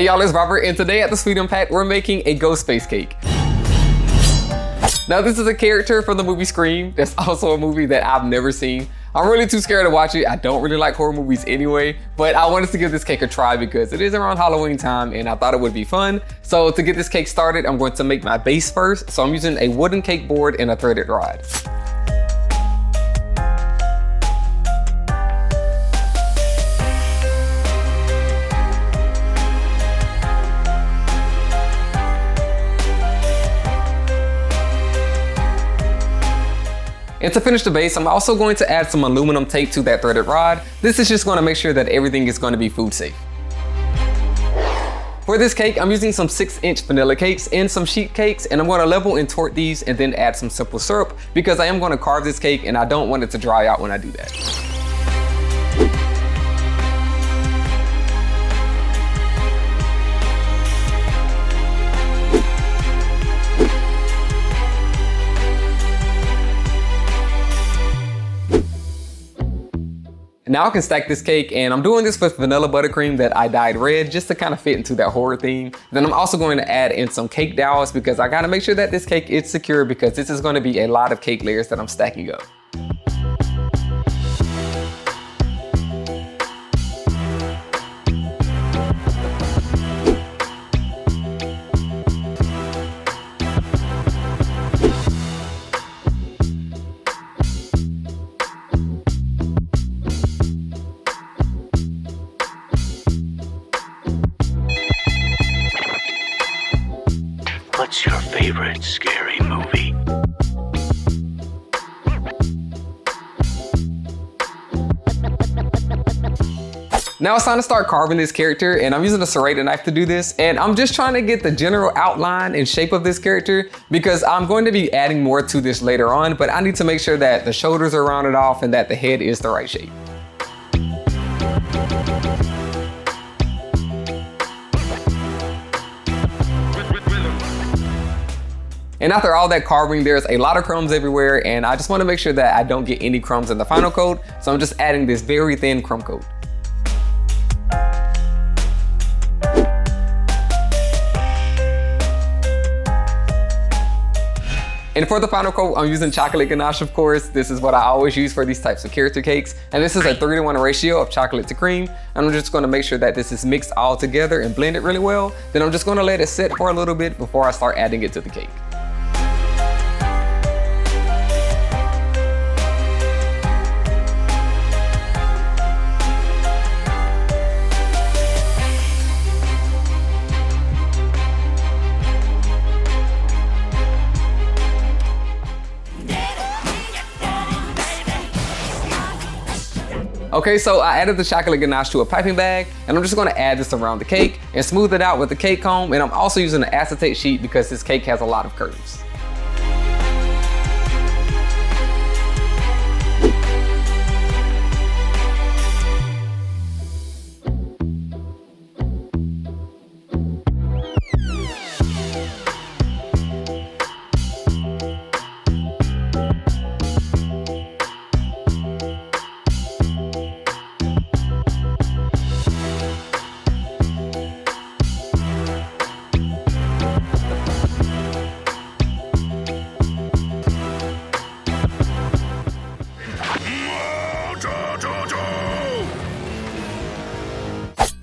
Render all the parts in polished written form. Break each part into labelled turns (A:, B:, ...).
A: Hey y'all, it's Robert, and today at the Sweet Impact, we're making a Ghostface cake. Now this is a character from the movie Scream. That's also a movie that I've never seen. I'm really too scared to watch it. I don't really like horror movies anyway, but I wanted to give this cake a try because it is around Halloween time and I thought it would be fun. So to get this cake started, I'm going to make my base first. So I'm using a wooden cake board and a threaded rod. And to finish the base, I'm also going to add some aluminum tape to that threaded rod. This is just going to make sure that everything is going to be food safe. For this cake, I'm using some 6-inch vanilla cakes and some sheet cakes, and I'm going to level and torte these and then add some simple syrup because I am going to carve this cake and I don't want it to dry out when I do that. Now I can stack this cake, and I'm doing this with vanilla buttercream that I dyed red just to kind of fit into that horror theme. Then I'm also going to add in some cake dowels because I gotta make sure that this cake is secure because this is going to be a lot of cake layers that I'm stacking up.
B: What's your favorite scary movie?
A: Now it's time to start carving this character, and I'm using a serrated knife to do this, and I'm just trying to get the general outline and shape of this character because I'm going to be adding more to this later on, but I need to make sure that the shoulders are rounded off and that the head is the right shape. And after all that carving, there's a lot of crumbs everywhere, and I just want to make sure that I don't get any crumbs in the final coat, so I'm just adding this very thin crumb coat. And for the final coat, I'm using chocolate ganache, of course. This is what I always use for these types of character cakes. And this is a 3-to-1 ratio of chocolate to cream. And I'm just gonna make sure that this is mixed all together and blended really well. Then I'm just gonna let it sit for a little bit before I start adding it to the cake. Okay, so I added the chocolate ganache to a piping bag, and I'm just gonna add this around the cake and smooth it out with the cake comb, and I'm also using an acetate sheet because this cake has a lot of curves.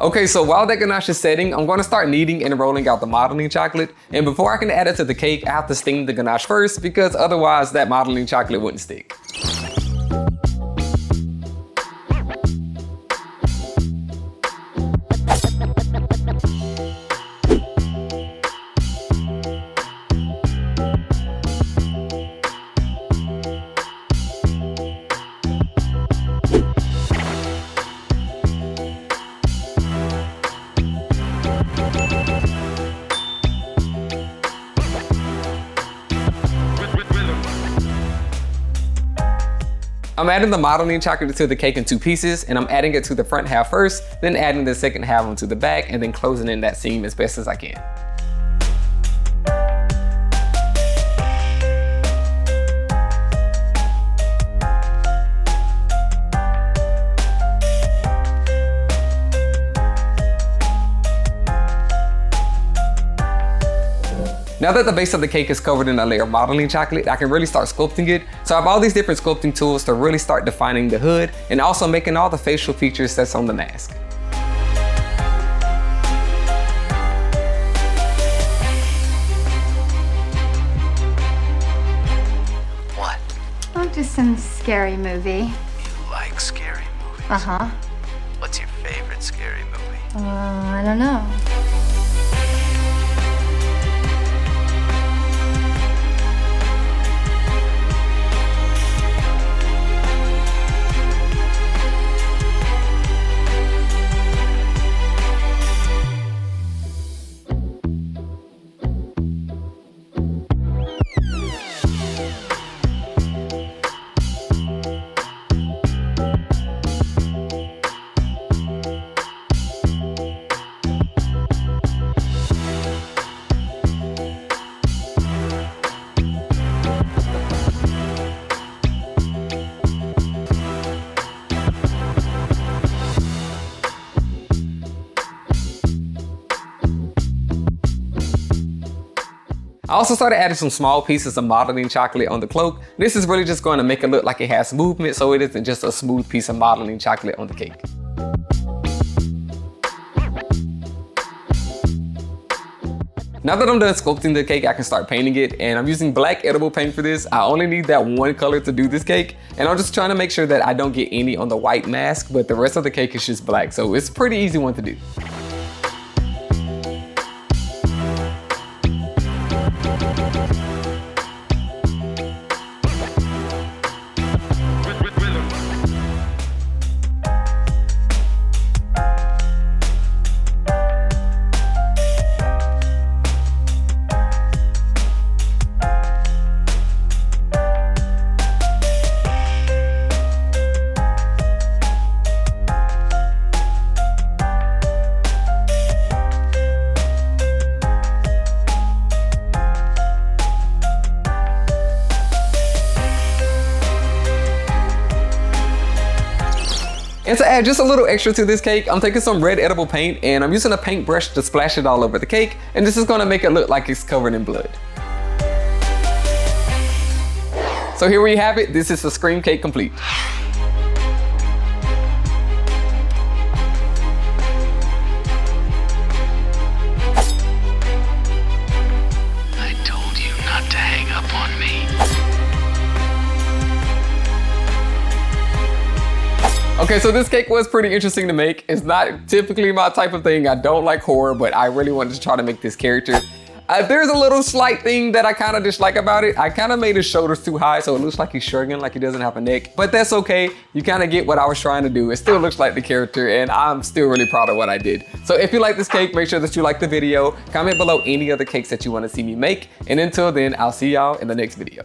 A: Okay, so while that ganache is setting, I'm gonna start kneading and rolling out the modeling chocolate. And before I can add it to the cake, I have to steam the ganache first because otherwise that modeling chocolate wouldn't stick. I'm adding the modeling chocolate to the cake in 2 pieces, and I'm adding it to the front half first, then adding the second half onto the back, and then closing in that seam as best as I can. Now that the base of the cake is covered in a layer of modeling chocolate, I can really start sculpting it. So I have all these different sculpting tools to really start defining the hood and also making all the facial features that's on the mask.
B: What?
C: Oh, just some scary movie.
B: You like scary movies?
C: Uh-huh.
B: What's your favorite scary movie?
C: I don't know.
A: I also started adding some small pieces of modeling chocolate on the cloak. This is really just going to make it look like it has movement, so it isn't just a smooth piece of modeling chocolate on the cake. Now that I'm done sculpting the cake, I can start painting it, and I'm using black edible paint for this. I only need that one color to do this cake, and I'm just trying to make sure that I don't get any on the white mask, but the rest of the cake is just black, so it's a pretty easy one to do. And to add just a little extra to this cake, I'm taking some red edible paint and I'm using a paintbrush to splash it all over the cake, and this is gonna make it look like it's covered in blood. So here we have it, this is the Scream cake complete.
B: I told you not to hang up on me.
A: Okay, so this cake was pretty interesting to make. It's not typically my type of thing. I don't like horror, but I really wanted to try to make this character. There's a little slight thing that I kind of dislike about it. I kind of made his shoulders too high, so it looks like he's shrugging, like he doesn't have a neck, but that's okay. You kind of get what I was trying to do. It still looks like the character, and I'm still really proud of what I did. So if you like this cake, make sure that you like the video. Comment below any other cakes that you want to see me make. And until then, I'll see y'all in the next video.